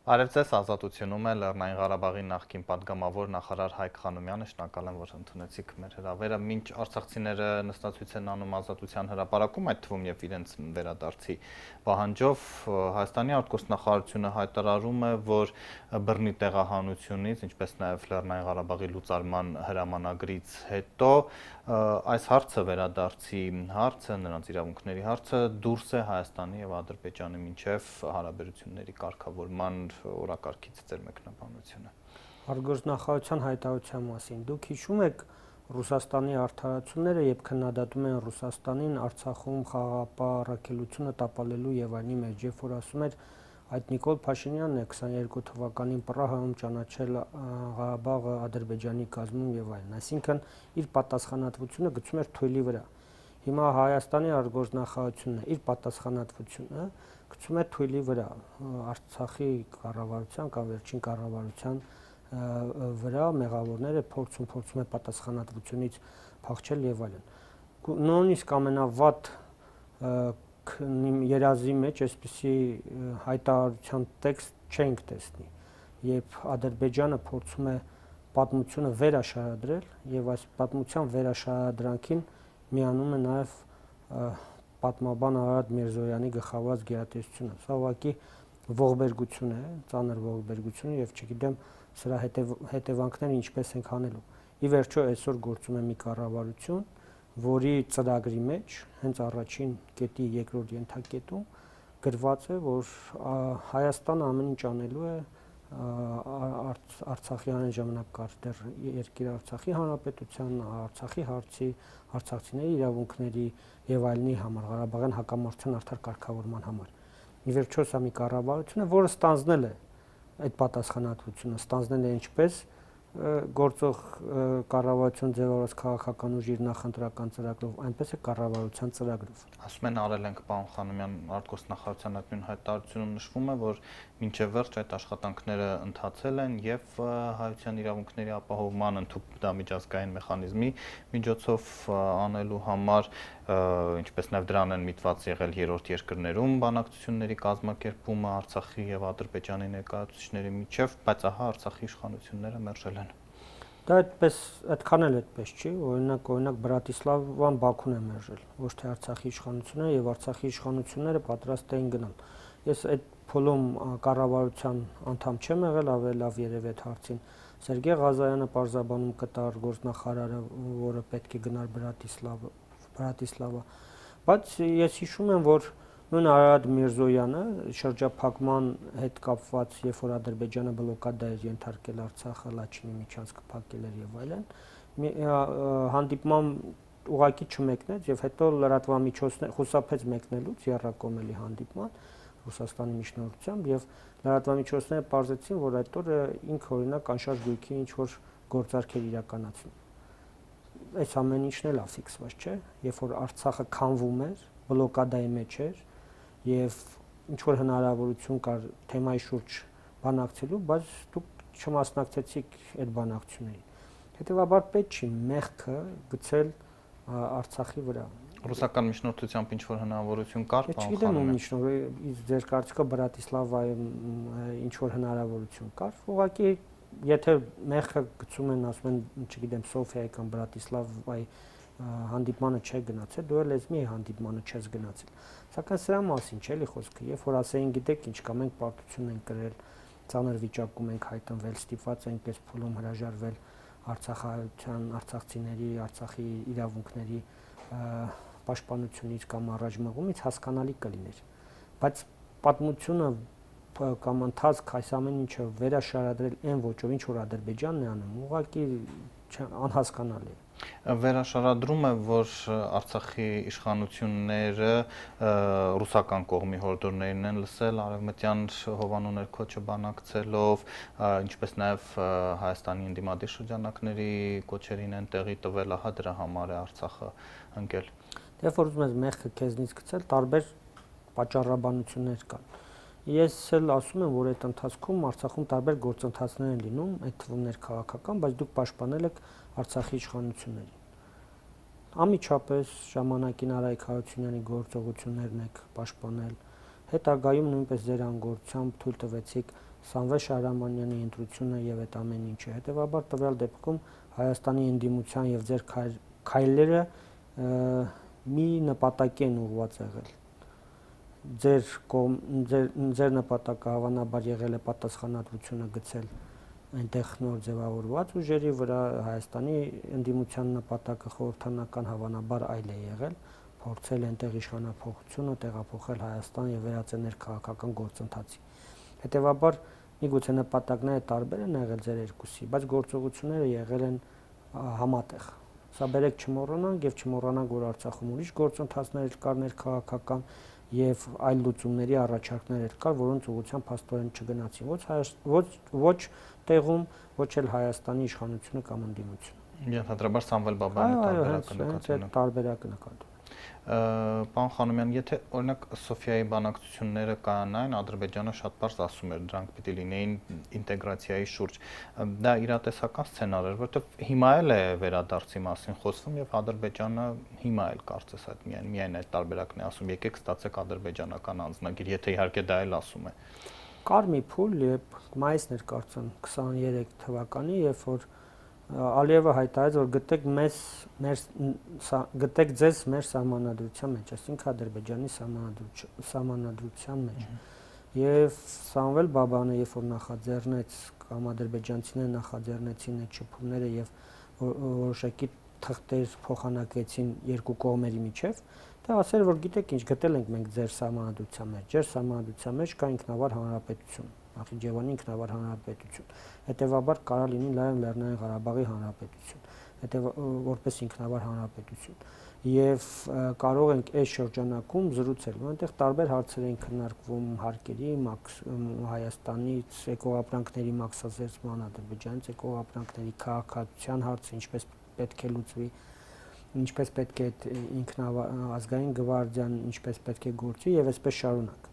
Արևձեզ ազատությունում է Լեռնային Ղարաբաղի նախկին պատգամավոր նախարար Հայկ Խանոմյանը, շնորհակալ եմ, որ ընդունեցիք մեր հրավերը։ Մինչ արցախցիները նստածույց են անում Ազատության հրապարակում, այդ թվում եւ իրենց վերադարձի պահանջով, Հայաստանի արտգործնախարարությունը հայտարարում է, որ բռնի տեղահանությունից, ինչպես նաեւ Լեռնային Ղարաբաղի լուծարման հրամանագրից հետո այս հարցը վերադարձի հարցը, նրանց իրավունքների հարցը դուրս է Հայաստանի եւ Ադրբեջանի միջև հարաբերությունների կարգավորման օրակարգից ձեր մեկնաբանությունը։ Արտգործնախարարության հայտարարության մասին դուք հիշում եք Ռուսաստանի արդարացումները, երբ քննադատում են Ռուսաստանին Արցախում խաղաղապահ առաքելությունը տապալելու եւ այլնի մեջ, երբ որ ասում էր այդ Նիկոլ Փաշինյանն է 22 թվականին Պրահայում ճանաչել Ղարաբաղը Ադրբեջանի կազմում եւ այլն, այսինքն իր պատասխանատվությունը գցում էր թույլի վրա։ Հիմա Հայաստանի արտգործնախարարությունն իր պատասխանատվությունը գցում է թույլի վրա Արցախի կառավարության կամ վերջին կառավարության վրա մեղավորները փորձում է պատասխանատվությունից փախչել եւ այլն։ Նույնիսկ ամենավատ երազի մեջ այսպիսի հայտարարության տեքստ չենք տեսնի, երբ Ադրբեջանը փորձում է պատմությունը վերաշարադրել եւ այս պատմության վերաշարադրանքին միանում է նաեւ պատմաբան Արարատ Միրզոյանի գլխավորած գերատեսչությունը։ Սա ուղղակի ողբերգություն է, ծանր ողբերգություն եւ չգիտեմ սրա հետևանքները ինչպես ենք հանելու։ Ի վերջո այսօր գործում է մի կառավարություն, որի ծրագրի մեջ հենց առաջին կետի երկրորդ ենթակետում գրված է, որ Հայաստանը ամեն ինչ անելու է Արցախի այն ժամանակ կար դեռ երկիր Արցախի հանրապետության, Արցախի հարցի, արցախցիների իրավունքների եւ այլնի համար, Ղարաբաղյան հակամարտության արդար կարգավորման համար։ Ի վերջո սա մի կառավարություն է, որը ստանձնել է այդ պատասխանատվությունը, ստանձնել է ինչպես գործող կառավարություն ձևավորած քաղաքական ուժի իր նախընտրական ծրագրով, այնպես է կառավարության ծրագրով։ Ասում են արել ենք պարոն Խանոմյան, արտգործնախարարության այդ նույն հայտարարությունում նշվում է, որ մինչև վերջ այդ աշխատանքները ընթացել են եւ հայության իրավունքների ապահովման ընդհանուր միջազգային մեխանիզմի միջոցով անելու համար, ինչպես նաեւ դրան են միտված եղել երրորդ երկրներում բանակցությունների կազմակերպումը Արցախի եւ Ադրբեջանի ներկայացուցիչների միջև, բայց ահա Արցախի իշխանությունները մերժել են։ Դա այդքան էլ այդպես չի, օրինակ Բրատիսլավան Բաքուն է մերժել, ոչ թե Արցախի իշխանությունը եւ Արցախի իշխանությունները պատրաստ էին գնալ։ Ես այդ փուլում կառավարության անդամ չեմ եղել, ավելի լավ երևի այդ հարցին Սերգեյ Ղազարյանը պարզաբանում կտար գործնախարարը, որը պետք է գնար Բրատիսլավա, բայց ես հիշում եմ, որ նույն Արարատ Միրզոյանը շրջափակման հետ կապված, երբ որ Ադրբեջանը բլոկադա էր ենթարկել Արցախը, Լաչինի միջանցքը փակել էր եւ այլն, հանդիպման ուղղակի չմեկնեց եւ հետո լրատվամիջոցներ խուսափեց մեկնելուց եռակոմելի հանդիպման Ռուսաստանի միջնորդությամբ եւ լրատվամիջոցները պարզեցին, որ այդ օրը ինքը օրինակ անշարժ գույքի ինչ որ գործարքեր իրականացնում։ Այս ամեն ինչն էլ է ֆիքսված, չէ՞, երբ որ Արցախը քանվում էր, բլոկադայի մեջ էր եւ ինչ որ հնարավորություն կար թեմայի շուրջ բանակցելու, բայց դուք չմասնակցեցիք այդ բանակցություններին։ Հետևաբար պետք չի մեղքը գցել Արցախի վրա։ Ռուսական միջնորդությամբ ինչ որ հնարավորություն կար, պարոն Խանոմյան։ Չգիտեմ, ձեր կարծիքով Բրատիսլավայում ինչ որ հնարավորություն կար։ Ուղղակի եթե մեղքը գցում են, ասում են, չգիտեմ, Սոֆիայի կամ Բրատիսլավայի հանդիպմանը չէ գնացել, դու էլ էսմի հանդիպմանը չես գնացել։ Սակայն սրա մասին չէ՞ լի խոսքը, երբ որ ասեին, գիտեք, ինչ կա, մենք պարտություն ենք կրել, ծանր վիճակում ենք հայտնվել, ստիպված ենք այս փուլում հրաժարվել արցախահայության, արցախցիների, Արցախի իրավունքների պաշտպանությունից կամ առաջմղումից հասկանալի կլիներ, բայց պատմությունը կամ ընթացք այս ամեն ինչը վերաշարադրել այն ոճով, ինչ որ Ադրբեջանն է անում, ուղղակի անհասկանալի է։ Վերաշարադրում է, որ Արցախի իշխանությունները ռուսական կողմի հորդորներն են լսել արևմտյան հովանու ներքո չբանակցելով, ինչպես նաև Հայաստանի ընդդիմադիր շրջանակների կոչերին են տեղի տվել, ահա դրա համար է Արցախը ընկել։ Դե որ ուզում ես մեղքը քեզնից գցել, տարբեր պատճառաբանություններ կան։ Ես էլ ասում եմ, որ այդ ընթացքում Արցախում տարբեր գործընթացներ են լինում, այդ թվում ներքաղաքական, բայց դուք պաշտպանել եք Արցախի իշխանություններին։ Անմիջապես ժամանակին Արայք Հարությունյանի գործողություններն եք պաշտպանել, հետագայում նույնպես ձեր անգործությամբ թույլ տվեցիք Սամվել Շահրամանյանի ընտրությունը եւ այդ ամեն ինչը։ Հետեւաբար տվյալ դեպքում Հայաստանի ընդդիմության եւ ձեր քայլերը մի նպատակի են ուղղված եղել։ Ձեր նպատակը հավանաբար եղել է պատասխանատվությունը գցել այնտեղ նոր ձևավորված ուժերի վրա, Հայաստանի ընդդիմության նպատակը խորհրդանական հավանաբար այլ է եղել, փորձել այնտեղ իշխանափոխությունը տեղափոխել Հայաստան եւ վերածել քաղաքական գործընթացի։ Հետեւաբար միգուցե նպատակները տարբեր են եղել ձեր երկուսի, բայց գործողությունները եղել են համատեղ։ Սա բերեք չմոռանանք եւ չմոռանանք, որ Արցախում ուրիշ գործընթացներ կար ներքաղաքական եւ այլ լուծումների առաջարկներ կար, որոնց ուղղությամբ փաստորեն չգնացին ոչ տեղում, ոչ էլ Հայաստանի իշխանությունը կամ ընդդիմությունը։ Ենթադրաբար Սամվել Բաբայանի տարբերակը նկատի տարբերակը նկատի։ Պարոն Խանոմյան, եթե օրինակ Սոֆիայի բանակցությունները կանային, Ադրբեջանը շատ բարձ ասում էր, դրանք պիտի լինեին ինտեգրացիայի շուրջ։ Դա իրատեսական սցենար էր, որովհետև հիմա էլ է վերադարձի մասին խոսվում եւ Ադրբեջանը հիմա էլ կարծես այդ միայն այդ տարբերակն է ասում, եկեք ստացեք ադրբեջանական անձնագիր, եթե իհարկե դա էլ ասում է։ Կար մի փուլ, երբ մայիսն էր կարծեմ 23 թվականի, երբ որ Ալիևը հայտարարեց, որ գտեք ձեզ մեր սահմանադրության մեջ, այսինքն Ադրբեջանի սահմանադրության մեջ։ Եվ Սամվել Բաբանը, երբ որ նախաձեռնեց կամ ադրբեջանցիները նախաձեռնեցին այդ շփումները եւ որոշակի թղթեր փոխանակվեցին երկու կողմերի միջև, դա ասել որ գիտեք ինչ, գտել ենք մենք ձեր սահմանադրության մեջ, ձեր սահմանադրության մեջ կա ինքնավար հանրապետություն, Նախիջևանի ինքնավար հանրապետություն, հետեւաբար կարա լինի նաեւ Լեռնային Ղարաբաղի հանրապետություն, որպես ինքնավար հանրապետություն, եւ կարող ենք այս շրջանակում զրուցել, որտեղ տարբեր հարցեր են քննարկվում հարկերի, Հայաստանից եկողապրանքների մաքսազերծման, Ադրբեջանից եկողապրանքների քաղաքացիության հարցը, ինչպես պետք է լուծվի, ինչպես պետք է ինքնազգային գվարդիան, ինչպես պետք է գործի եւ այսպես շարունակ։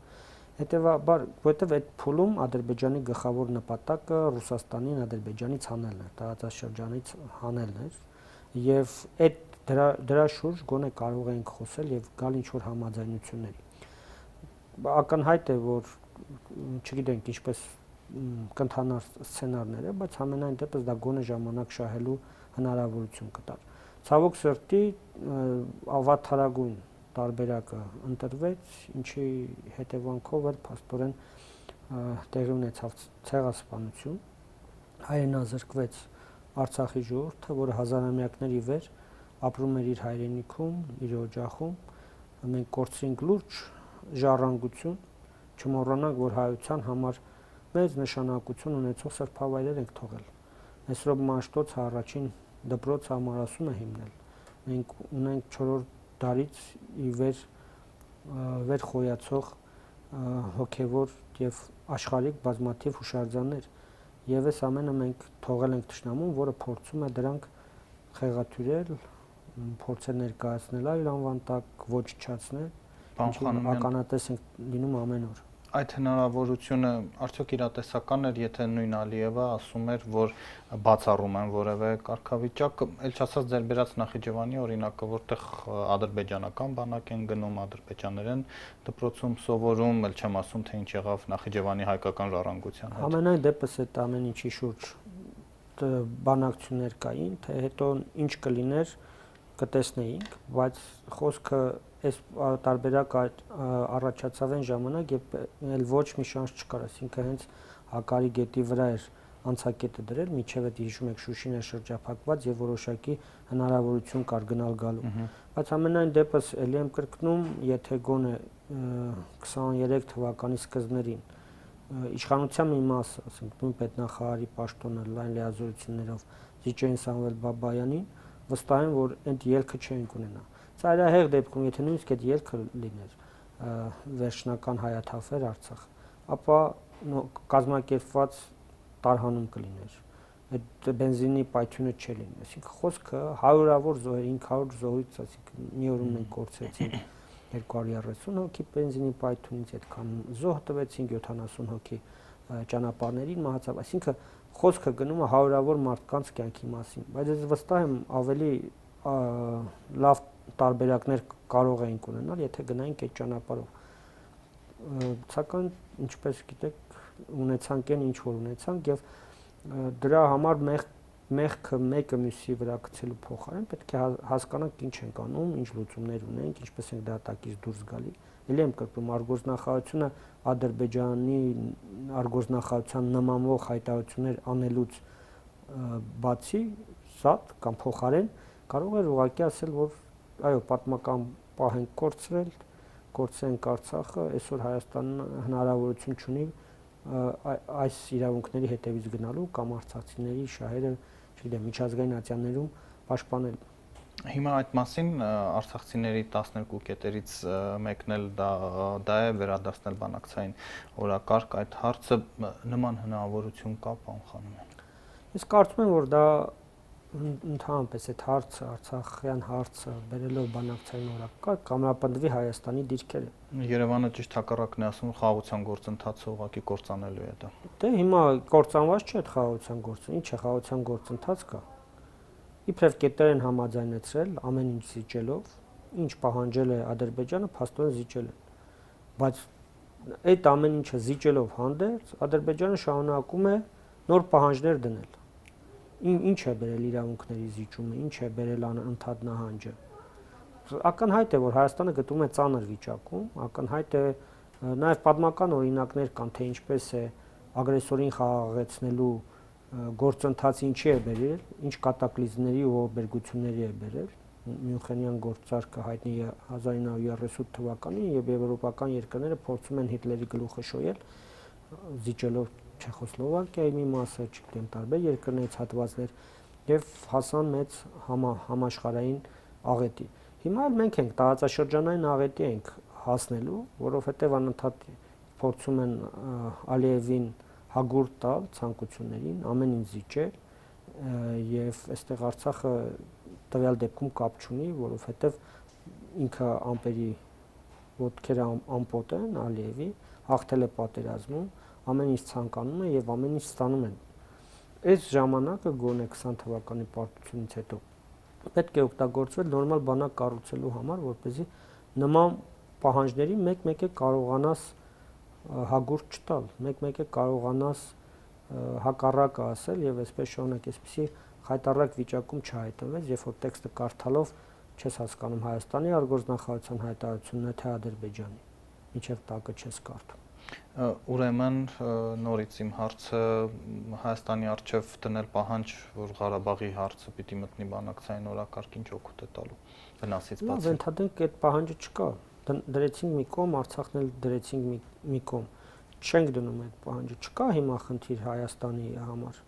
Հետեւաբար, որովհետեւ այդ փուլում Ադրբեջանի գլխավոր նպատակը Ռուսաստանին Ադրբեջանից հանելն էր, տարածաշրջանից հանելն էր, եւ այդ դրա շուրջ գոնե կարող ենք խոսել եւ գալ ինչ-որ համաձայնությունների։ Ակնհայտ է, որ չգիտենք ինչպես կընթանար սցենարները, բայց ամենայն դեպս դա գոնե ժամանակ շահելու հնարավորություն կտար։ Ցավոք սրտի ավաթարագույն տարբերակը ընտրվեց, ինչի հետևանքով էլ փաստորեն տեղի ունեցավ ցեղասպանություն, հայրենազրկվեց Արցախի ժողովուրդը, որը հազարամյակների վեր ապրում էր իր հայրենիքում, իր օջախում, մենք կորցրինք լուրջ ժառանգություն, չմոռանանք, որ հայության համար մեծ նշանակություն ունեցող սրբավայրեր ենք թողել։ Մեսրոպ Մաշտոցը առաջին դպրոցը համարասում է հիմնել։ Մենք ունենք 4-րդ դարից ի վեր խոյացող հոգևոր եւ աշխարհիկ բազմաթիվ հուշարձաններ եւ այս ամենը մենք թողել ենք թշնամուն, որը փորձում է դրանք խեղաթյուրել, փորձել ներկայացնել այլ անվան տակ, ոչնչացնել, ականատես ենք լինում ամեն օր։ Այդ հնարավորությունը արդյոք իրատեսական էր, եթե նույն Ալիևը ասում էր, որ բացառում են որևէ կարգավիճակ, ել չասած ձեր բերած Նախիջևանի օրինակը, որտեղ ադրբեջանական բանակ են գնում, ադրբեջաներեն դպրոցում սովորում, ել չեմ ասում, թե ինչ եղավ Նախիջևանի հայկական ժառանգության հետ։ Ամենայն դեպս այդ ամեն ինչի շուրջ բանակցություններ կային, թե հետո ինչ կլիներ, կտեսնեինք, բայց խոսքը այս տարբերակը առաջացավ այն ժամանակ, երբ էլ ոչ մի շանս չկար, այսինքն հենց Հակարի գետի վրա էր անցակետը դրել, միջև այդ հիշում եք Շուշին է շրջափակված եւ որոշակի հնարավորություն կար գնալ գալու։ Բայց ամենայն դեպս ելի եմ կրկնում, եթե գոնե 23 թվականի սկզբներին իշխանության մի մասը, ասենք նույն պետնախարարի պաշտոնը լայն լիազորություններով զիջեին Սամվել Բաբայանին, վստահ եմ, որ այդ ելքը չենք ունենա։ Ծայրահեղ դեպքում, եթե նույնիսկ այդ ելքը լիներ վերջնական հայաթափեր Արցախ, ապա կազմակերպված տարհանում կլիներ։ Այդ բենզինի պայթյունը չլիներ։ Այսինքն խոսքը հարյուրավոր զոհեր, 500 զոհից, այսինքն մի օրում մենք կորցրեցինք 230 հոգի բենզինի պայթյունից, այդքան զոհ տվեցինք, 70 հոգի ճանապարհներին մահացավ, այսինքն խոսքը գնում է հարյուրավոր մարդկանց կյանքի մասին, բայց ես վստահ եմ ավելի լավ տարբերակներ կարող էինք ունենալ, եթե գնայինք այդ ճանապարհով։ Սակայն ինչպես գիտեք, ունեցանք այն ինչ որ ունեցանք եւ դրա համար մեղքը մեկը մյուսի վրա գցելու փոխարեն պետք է հասկանանք ինչ ենք անում, ինչ լուծումներ ունենք, ինչպես ենք դատակից դուրս գալի։ Ելի եմ կրկնում, արտգործնախարարությունը Ադրբեջանի արտգործնախարարության նմանվող հայտարարություններ անելուց բացի սատ կամ փոխարեն կարող էր ուղղակի ասել, որ այո, պատմական պահ ենք կորցրենք Արցախը, այսօր Հայաստանը հնարավորություն չունի այս իրավունքների հետևից գնալու կամ արցախցիների շահերը, չգիտեմ, միջազգային ատյաններում պաշտպանել։ Հիմա այդ մասին արցախցիների 12 կետերից մեկն էլ դա է վերադարձնել բանակցային օրակարգ, այդ հարցը նման հնարավորություն կա, պարոն Խանոմյան։ Ես կարծում եմ, որ դա ընդհանրապես այդ հարցը, Արցախյան հարցը բերելով բանակցային օրակարգ կամրապնդվի Հայաստանի դիրքերը։ Երևանը ճիշտ հակառակն է ասում, խաղաղության գործընթացը ուղղակի կործանելու է դա։ Դե հիմա կործանված չէ այդ խաղաղության գործընթացը, ինչ է խաղաղության գործընթաց կա։ Իբրև կետեր են համաձայնեցրել ամեն ինչ զիջելով, ինչ պահանջել է Ադրբեջանը, փաստորեն զիջել են։ Բայց այդ ամեն ինչը զիջելով հանդերձ Ադրբեջանը շարունակում է նոր պահանջներ դնել։ Ինչ է բերել իրավունքների զիջումը, ինչ է բերել ընդհանուր նահանջը։ Ակնհայտ է, որ Հայաստանը գտնվում է ծանր վիճակում, ակնհայտ է նաև պատմական օրինակներ կան, թե ինչպես է ագրեսորին խաղաղեցնելու գործընթացը ինչի է բերել, ինչ կատակլիզմների ու ողբերգությունների է բերել։ Մյունխենյան գործարքը հայտնի է 1938 թվականին եւ եվրոպական երկրները փորձում են Հիտլերի գլուխը շոյել, զիջելով Չեխոսլովակիայի մի մասը, չգիտեմ, տարբեր երկրներից հատվածներ եւ հասան մեծ համաշխարհային աղետի։ Հիմա էլ մենք ենք տարածաշրջանային աղետի ենք հասնելու, որովհետեւ անընդհատ փորձում են Ալիևին հագուրդ տալ ցանկություններին, ամեն ինչ զիջել եւ այստեղ Արցախը տվյալ դեպքում կապ չունի, որովհետեւ ինքը ամպերի ոտքերը ամպոտ են Ալիևի, հաղթել է պատերազմում, ամեն ինչ ցանկանում է եւ ամեն ինչ ստանում են։ Այս ժամանակը գոնե 20 թվականի պարտությունից հետո պետք է օգտագործվել նորմալ բանակ կառուցելու համար, որպեսզի նման պահանջների մեկ-մեկ է կարողանաս հագուրդ չտալ, մեկ-մեկ է կարողանաս հակառակը ասել եւ այսպես շարունակ, այսպեսի խայտառակ վիճակում չհայտնվես, երբ որ տեքստը կարդալով չես հասկանում Հայաստանի արտգործնախարարության հայտարարությունն է թե Ադրբեջանի, մինչեւ տակը չես կարդում։ Ուրեմն նորից իմ հարցը Հայաստանի արչև դնել պահանջ, որ Ղարաբաղի հարցը պիտի մտնի բանակցային օրակարգ, ինչ օգուտ է տալու վնասից բացի։ Լավ, ընդհանրենք այդ պահանջը չկա։ Դրեցինք մի կողմ, Արցախն էլ դրեցինք մի կողմ։ Չենք դնում այդ պահանջը։ Չկա հիմա խնդիր Հայաստանի համար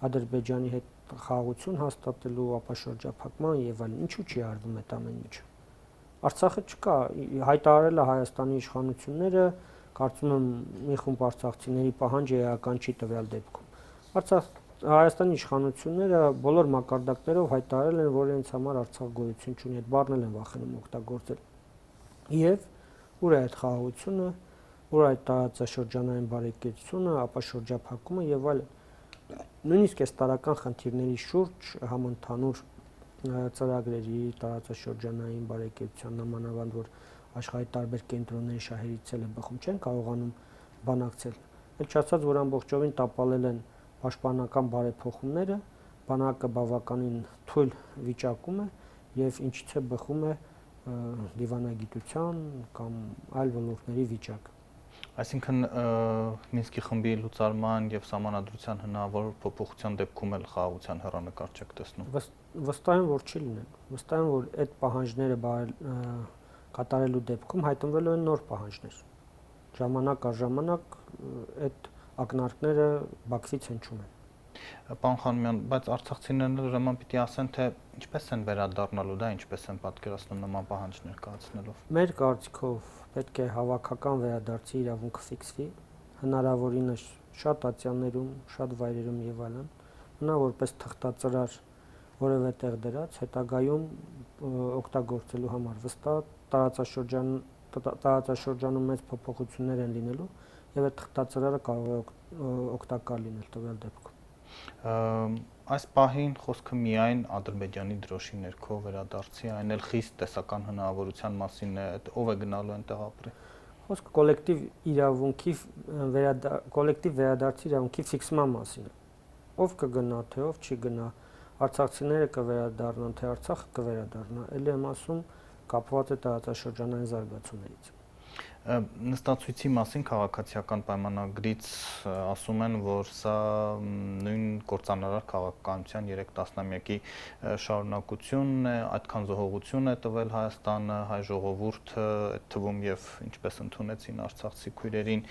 Ադրբեջանի հետ խաղաղություն հաստատելու, ապաշրջափակման եւ այլն։ Ինչու՞ չի արվում այդ ամեն ինչը։ Արցախը չկա, հայտարարել է Հայաստանի իշխանությունները, կարծում եմ մի խումբ արցախցիների պահանջը էական չի տվյալ դեպքում։ Հայաստանի իշխանությունները բոլոր մակարդակներով հայտարարել են, որ իրենց համար Արցախ գոյություն չունի, այդ բառն են վախենում օգտագործել։ Եվ ուր է այդ խաղաղությունը, ուր է այդ տարածաշրջանային բարեկեցությունը, ապաշրջափակումը եւ այլն։ Նույնիսկ այս տարական խնդիրների շուրջ համընդհանուր ծրագրերի տարածաշրջանային բարեկեցության նմանավանդ որ աշխարհի տարբեր կենտրոնների շահերից էլ է բխում, չեն կարողանում բանակցել։ Էլ չասած, որ ամբողջովին տապալել են պաշտպանական բարեփոխումները, բանակը բավականին թույլ վիճակում է եւ ինչից է բխում է դիվանագիտության կամ այլ ոլորտների վիճակը։ Այսինքն Մինսկի խմբի լուծարման եւ սահմանադրության հնարավոր փոփոխության դեպքում էլ խաղաղության հեռանկար չեք տեսնում։ Վստահ եմ, որ չի լինելու։ Վստահ եմ, որ այդ պահանջները կատարելու դեպքում հայտնվելու են նոր պահանջներ։ Ժամանակ առ ժամանակ այդ ակնարկները Բաքվից հնչում են։ Պարոն Խանոմյան, բայց արցախցիներն ուրեմն պիտի ասեն, թե ինչպես են վերադառնալու, դա ինչպես են պատկերացնում նման պահանջներ կայացնելով։ Մեր կարծիքով պետք է հավաքական վերադարձի իրավունքը ֆիքսվի, հնարավորինս շատ ատյաններում, շատ վայրերում եւ այլն, մնա որպես թղթածրար որևէ տեղ դրած, հետագայում օգտագործելու համար վստահ տարածաշրջանում մեծ փոփոխություններ են լինելու եւ այդ թղթածրարը կարող է օգտակար լինել տվյալ դեպքում։ Այս պահին խոսքը միայն Ադրբեջանի դրոշի ներքո վերադարձի, այն էլ խիստ տեսական հնարավորության մասին է, ով է գնալու այնտեղ ապրի։ Խոսքը կոլեկտիվ իրավունքի կոլեկտիվ վերադարձի իրավունքի ֆիքսման մասին է։ Ով կգնա, թե ով չի գնա, արցախցիները կվերադառնան, թե Արցախը կվերադառնա, ելի եմ ասում, կապված է տարածաշրջանային զարգացումներից։ Նստածույցի մասին քաղաքացիական պայմանագրից ասում են, որ սա նույն կործանարար քաղաքականության 3 տասնամյակի շարունակությունն է, այդքան զոհողություն է տվել Հայաստանը, հայ ժողովուրդը, այդ թվում եւ ինչպես ընդունեցին արցախցի քույրերին,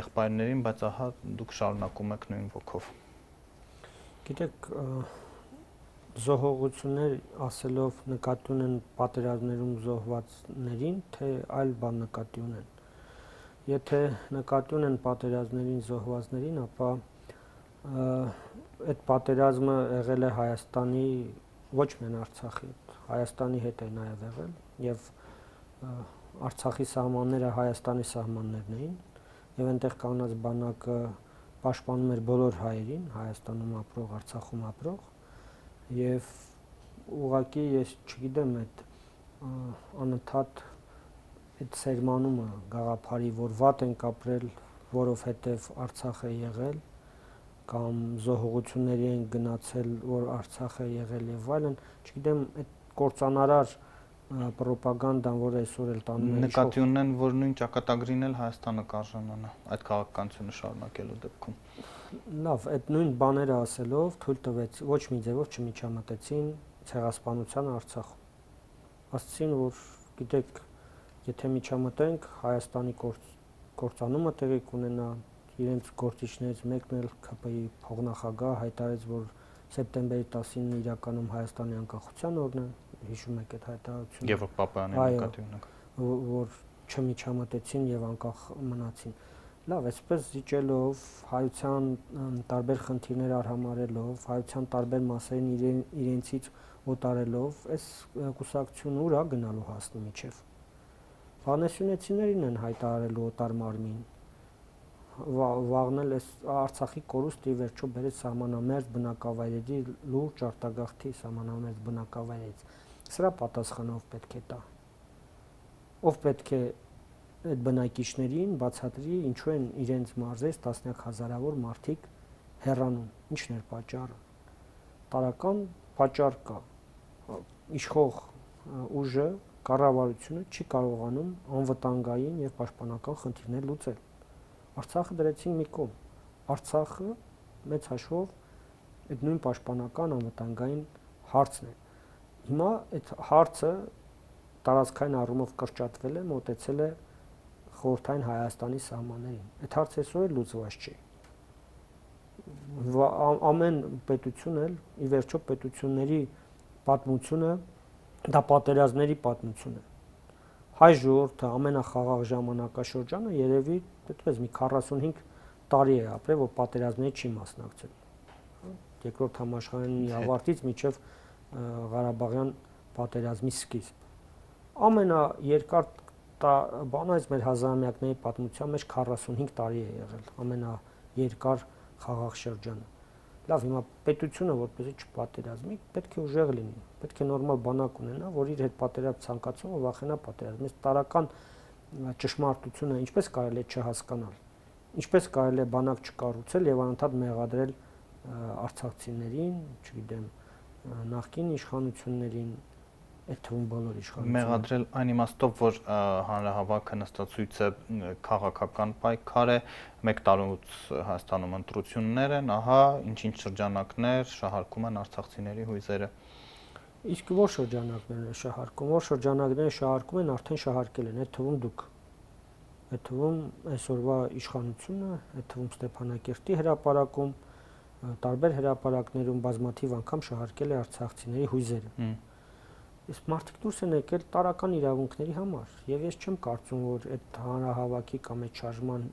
եղբայրներին, բայց ահա դուք շարունակում եք նույն ոգով։ Գիտեք, զոհողություններ ասելով նկատի ունեն պատերազմներում զոհվածներին, թե այլ բան նկատի ունեն։ Եթե նկատի ունեն պատերազմներին զոհվածներին, ապա այդ պատերազմը եղել է Հայաստանի, ոչ միայն Արցախի, Հայաստանի հետ է նաև եղել եւ Արցախի սահմանները Հայաստանի սահմաններն էին եւ այնտեղ կանած բանակը պաշտպանում էր բոլոր հայերին, Հայաստանում ապրող, Արցախում ապրող եւ ուղղակի ես չգիտեմ այդ անընդհատ այդ սերմանումը գաղափարի, որ վատ ենք ապրել, որովհետեւ Արցախ է եղել կամ զոհողությունների են գնացել, որ Արցախ է եղել եւ այլն, չգիտեմ այդ կործանարար պրոպագանդան, որ այսօր էլ տանում են նկատի ունեն, որ նույն ճակատագրին էլ Հայաստանը կարժանանա այդ քաղաքականությունը շարունակելու դեպքում։ Լավ, այդ նույն բաները ասելով թույլ տվեց ոչ մի ձևով չմիջամտեցին ցեղասպանության Արցախում։ Ասացին, որ գիտեք, եթե միջամտենք, Հայաստանի կործանումը տեղի կունենա, իրենց գործիչներից մեկն էլ ԿՊ-ի փոխնախագահ հայտարարեց, որ սեպտեմբերի 19-ն իրականում Հայաստանի անկախության օրն է, հիշում եք այդ հայտարարությունը։ Եվրոպապայանի նկատի ունեք։ Որ չմիջամտեցին եւ անկախ մնացին։ Լավ, այսպես զիջելով հայության տարբեր խնդիրներ արհամարելով, հայության տարբեր մասերին իրենցից օտարելով, այս կուսակցությունը ուր է գնալու հասնի միջև։ Վանեսյունեցիներին են հայտարարելու օտար մարմին։ Վաղնել այս Արցախի կորուստի վերջո բերեց սահմանամերձ բնակավայրերի լուրջ արտագաղթի սահմանամերձ բնակավայրից։ Սրա պատասխանով պետք է տա։ Ով պետք է այդ բնակիչներին բացատրի, ինչու են իրենց մարզերից տասնյակ հազարավոր մարդիկ հեռանում, ինչն էր պատճառը։ Տարական պատճառ կա։ Իշխող ուժը, կառավարությունը չի կարողանում անվտանգային եւ պաշտպանական խնդիրներ լուծել։ Արցախը դրեցին մի կողմ։ Արցախը մեծ հաշվով այդ նույն պաշտպանական անվտանգային հարցն է։ Հիմա այդ հարցը տարածքային առումով կրճատվել է, մոտեցել է խորհրդային Հայաստանի սահմաններին։ Այդ հարցը այսօր էլ լուծված չի։ Ամեն պետություն էլ ի վերջո պետությունների պատմությունը դա պատերազմների պատմություն է։ Հայ ժողովուրդը ամենախաղաղ ժամանակաշրջանը երևի այդպես մի 45 տարի է ապրել, որ պատերազմների չի մասնակցել։ Երկրորդ համաշխարհային ավարտից մինչև Ղարաբաղյան պատերազմի սկիզբ։ Ամենաերկար բանը այս մեր հազարամյակների պատմության մեջ 45 տարի է եղել, ամենաերկար խաղաղ շրջանը։ Լավ, հիմա պետությունը որպեսզի չպատերազմի, պետք է ուժեղ լինի, պետք է նորմալ բանակ ունենա, որ իր հետ պատերազմ ցանկացողը վախենա պատերազմ։ Այս տարական ճշմարտությունը ինչպես կարելի է չհասկանալ։ Ինչպես կարելի է բանակ չկառուցել եւ անընդհատ մեղադրել արցախցիներին, չգիտեմ, նախկին իշխանություններին, այդ թվում բոլոր իշխանություններին։ Մեղադրել այն իմաստով, որ հանրահավաքը նստածույցը քաղաքական պայքար է, 1 տարուց Հայաստանում ընտրություններ են, ահա ինչ-ինչ շրջանակներ շահարկում են արցախցիների հույզերը։ Իսկ որ շրջանակներն են շահարկում, որ շրջանակները շահարկում են, արդեն շահարկել են, այդ թվում դուք։ Այդ թվում այսօրվա իշխանությունը, այդ թվում Ստեփանակերտի հրապարակում, տարբեր հրապարակներում բազմաթիվ անգամ շահարկել է արցախցիների հույզերը։ Իսկ մարդիկ դուրս են եկել տարական իրավունքների համար, եւ ես չեմ կարծում, որ այդ հանրահավաքի կամ այդ շարժման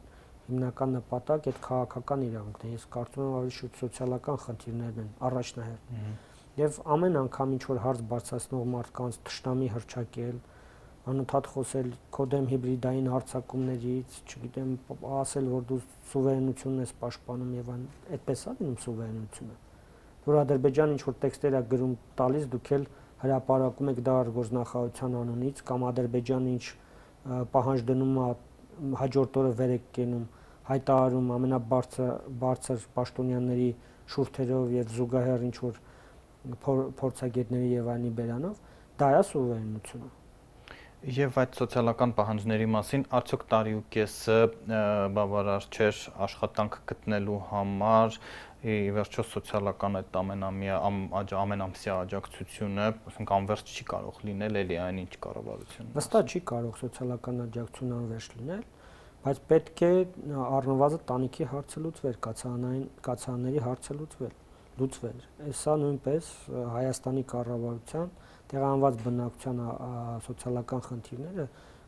հիմնական նպատակ այդ քաղաքական իրավունքն է։ Ես կարծում եմ ավելի շուտ սոցիալական խնդիրներն են առաջնահերթ։ Եվ ամեն անգամ ինչ որ հարց բարձրացնող մարդկանց թշնամի հռչակել, անընդհատ խոսել կոդեմ հիբրիդային հարձակումներից, չգիտեմ, ասել, որ դու սուվերենությունն ես պաշտպանում եւ այդպես է լինում սուվերենությունը։ Որ Ադրբեջանը ինչ որ տեքստեր է գրում տալիս, դուք էլ հրապարակում եք դա արտգործնախարարության անունից կամ Ադրբեջանը ինչ պահանջ դնում է հաջորդ օրը վեր եք կենում, հայտարարում ամենաբարձր պաշտոնյաների շուրթերով եւ զուգահեռ ինչ որ փորձագետների եւ այլնի բերանով, դա է սուվերենությունը։ Եվ այդ սոցիալական պահանջների մասին արդյոք տարի ու կեսը բավարար չէր աշխատանք գտնելու համար, ի վերջո սոցիալական այդ ամենամսյա աջակցությունը, ասենք անվերջ չի կարող լինել, էլի այնինչ կառավարությունը։ Վստահ չի կարող սոցիալական աջակցություն անվերջ լինել, բայց պետք է առնվազն տանիքի հարցը լուծվեր, կացարանների հարցը լուծվեր։ Սա նույնպես Հայաստանի կառավարության տեղանված բնակության սոցիալական խնդիրները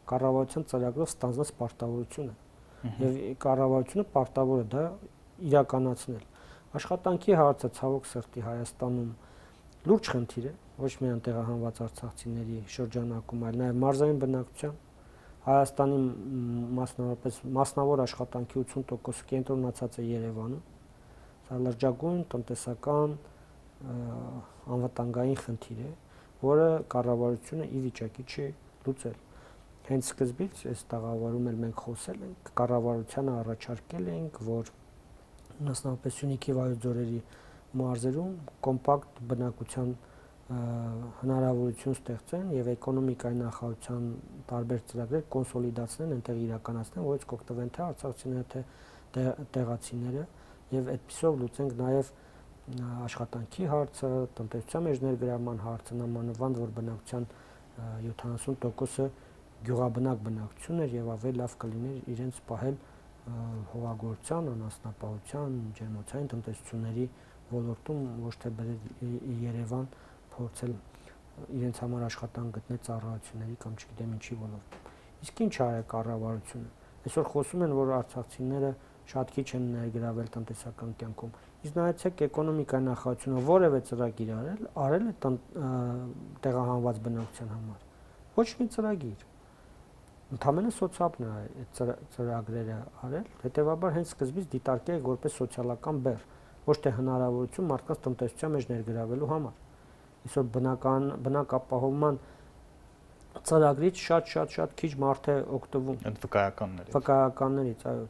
կառավարության ծրագրով ստանձնած պարտավորություն է։ Եվ կառավարությունը պարտավոր է դա իրականացնել։ Աշխատանքի հարցը ցավոք սրտի Հայաստանում լուրջ խնդիր է, ոչ միայն տեղահանված արցախցիների շրջանակում, այլ նաև մարզային բնակչության։ Հայաստանի մասնավորապես մասնավոր աշխատանքի 80% կենտրոնացած է Երևանում։ Սա լրջագույն տնտեսական անվտանգային խնդիր է, որը կառավարությունը ի վիճակի չի լուծել։ Հենց սկզբից այս տաղավարում էլ մենք խոսել ենք, կառավարությանը առաջարկել ենք, որ մասնավորապես Սյունիքի Վայոց ձորերի մարզերում կոմպակտ բնակության հնարավորություն ստեղծեն եւ էկոնոմիկայի նախարարության տարբեր ծրագրեր կոնսոլիդացնեն, այնտեղ իրականացնեն, որից կօգտվեն թե արցախցիները, թե տեղացիները եւ այդպիսով լուծենք նաեւ աշխատանքի հարցը, տնտեսության մեջ ներգրավման հարցը, նամանավանդ որ բնակության 70%-ը գյուղաբնակ բնակություն էր եւ ավելի լավ կլիներ իրենց պահել հողագործության, անասնապահության, ջերմոցային տնտեսությունների ոլորտում, ոչ թե բերել Երևան փորձել իրենց համար աշխատանք գտնել ծառայությունների կամ չգիտեմ ինչի ոլորտում։ Իսկ ինչ արել կառավարությունը։ Այսօր խոսում են, որ արցախցիները շատ քիչ են ներգրավել տնտեսական կյանքում։ Իսկ նայեցեք էկոնոմիկայի նախարարությունը որևէ ծրագիր արել է տեղահանված բնակչության համար։ Ոչ մի ծրագիր։ Ընդհանրապես սոցիալն է այդ ծրագրերը արել, հետեւաբար հենց սկզբից դիտարկել որպես սոցիալական բեռ, ոչ թե հնարավորություն մարդկանց տնտեսության մեջ ներգրավելու համար։ Այսօր բնակապահովման ծրագրից շատ քիչ մարդ է օգտվում։ Այդ վկայականներից։ Վկայականներից, այո։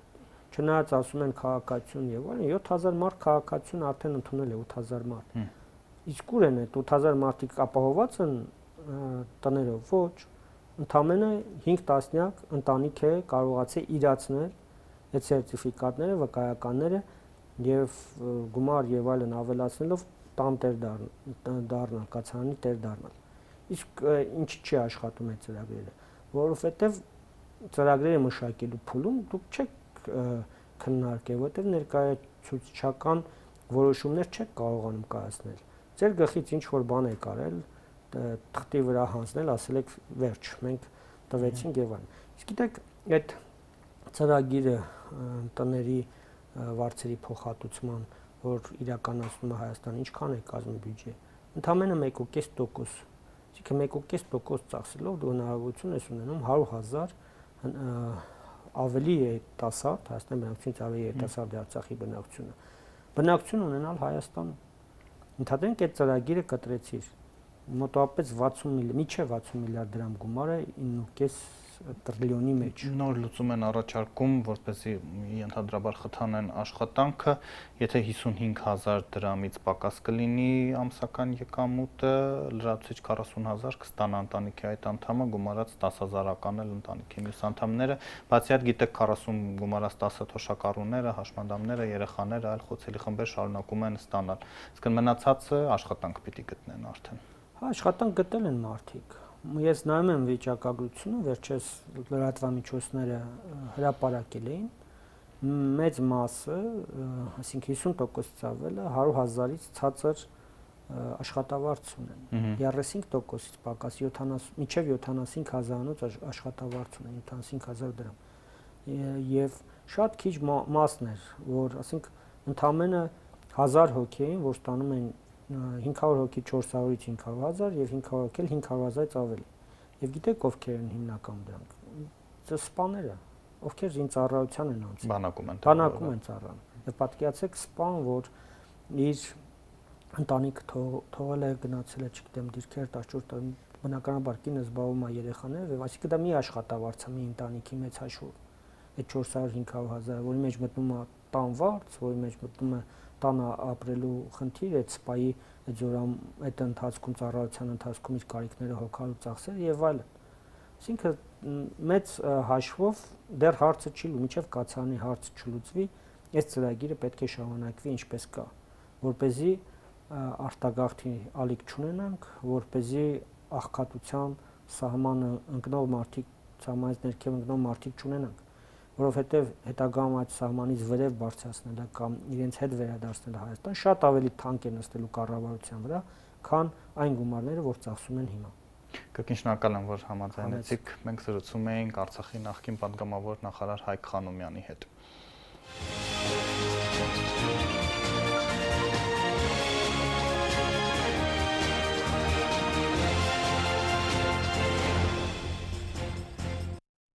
Չնայած ասում են քաղաքացիություն եւ այլն, 7000 մարդ քաղաքացիություն արդեն ընդունել է 8000 մարդ։ Իսկ ուր են այդ 8000 մարդիկ ապահովված են տներով, ոչ։ Ընդամենը 5 տասնյակ ընտանիք է կարողացել իրացնել այդ սերտիֆիկատները, վկայականները եւ գումար եւ այլն ավելացնելով տան տեր դառնալ, կացարանի տեր դառնալ։ Իսկ ինչի՞ չի աշխատում այդ ծրագրերը, որովհետեւ ծրագրերը մշակելու փուլում դուք չեք քննարկել, որտեղ ներկայացուցչական որոշումներ չեք կարողանում կայացնել։ Ձեր գլխից ինչ որ բան եք արել, թղթի վրա հանձնել, ասել եք վերջ, մենք տվեցինք եւ այլն։ Իսկ գիտեք, այդ ծրագիրը տների վարձերի փոխհատուցման, որ իրականացնում է Հայաստանը, ինչքան է կազմի բյուջե։ Ընդամենը 1.5%։ Այսինքն 1.5% ծախսելով դու հնարավորություն ես ունենում 100,000 ավելի երիտասարդ, Հայաստանի բնակչությունից ավելի երիտասարդ Արցախի բնակչությունը։ Բնակչություն ունենալ Հայաստանում։ Ընդհանրենք այդ ծրագիրը կտրեցիր։ Մոտավորապես 60 միլիարդ դրամ գումար է 9.5 տրիլիոնի մեջ։ Նոր լուծում են առաջարկում, որպեսզի ենթադրաբար խթանեն աշխատանքը, եթե 55,000 դրամից պակաս կլինի ամսական եկամուտը, լրացուցիչ 40,000 կստանա ընտանիքի այդ անդամը, գումարած 10,000-ական էլ ընտանիքի մյուս անդամները, բացի այդ գիտեք 40 գումարած 10 թոշակառուները, հաշմանդամները, երեխաները, այլ խոցելի խմբեր շարունակում են ստանալ։ Իսկ մնացածը աշխատանք պիտի գտնեն արդեն։ Աշխատանք գտել են մարդիկ։ Ես նայում եմ վիճակագրությունը, վերջերս լրատվամիջոցները հրապարակել էին, մեծ մասը, այսինքն 50%-ից ավելը 100,000-ից ցածր աշխատավարձ ունեն։ 35%-ից պակաս 70 մինչև 75,000-անոց աշխատավարձ ունեն, 75,000 դրամ։ Եվ շատ քիչ մասն էր, որ ասենք ընդամենը 1000 հոգի էին, որ ստանում են 500 հոգի 400-ից 500,000 եւ 500 հոգի 500,000-ից ավելի։ Եվ գիտեք ովքեր են հիմնականում դրանք։ Սպաները, ովքեր զինծառայության են անցել։ Բանակում են ծառայում։ Եվ պատկերացեք սպան, որ իր ընտանիքը թողել է, գնացել է, չգիտեմ, դիրքեր 14 բնականաբար կինը զբաղվում է երեխաներով, եւ այսինքն դա մի աշխատավարձ է մի ընտանիքի մեծ հաշվով։ այդ 400-500 հազարը, որի մեջ մտնում է տան վարձ, որի մեջ մտնում է տանը ապրելու խնդիր, այդ սպայի այդ ընթացքում ծառայության ընթացքում իր կարիքները հոգալու ծախսերը եւ այլն։ Այսինքն մեծ հաշվով դեռ հարցը չի լուծվում, մինչև կացանի հարցը չլուծվի, այս ծրագիրը պետք է շարունակվի ինչպես կա, որպեսզի արտագաղթի ալիք չունենանք, որպեսզի աղքատության սահմանը ընկնող մարդիկ, սահմանից ներքև ընկնող մարդիկ չունենանք, որովհետև հետագայում այդ սահմանից վերև բարձրացնելը կամ իրենց հետ վերադարձնելը Հայաստան շատ ավելի թանկ է նստելու կառավարության վրա, քան այն գումարները, որ ծախսում են հիմա։ Կրկին շնորհակալ եմ, որ համաձայնեցիք։ Մենք զրուցում էինք Արցախի նախկին պատգամավոր նախարար Հայկ Խանոմյանի հետ։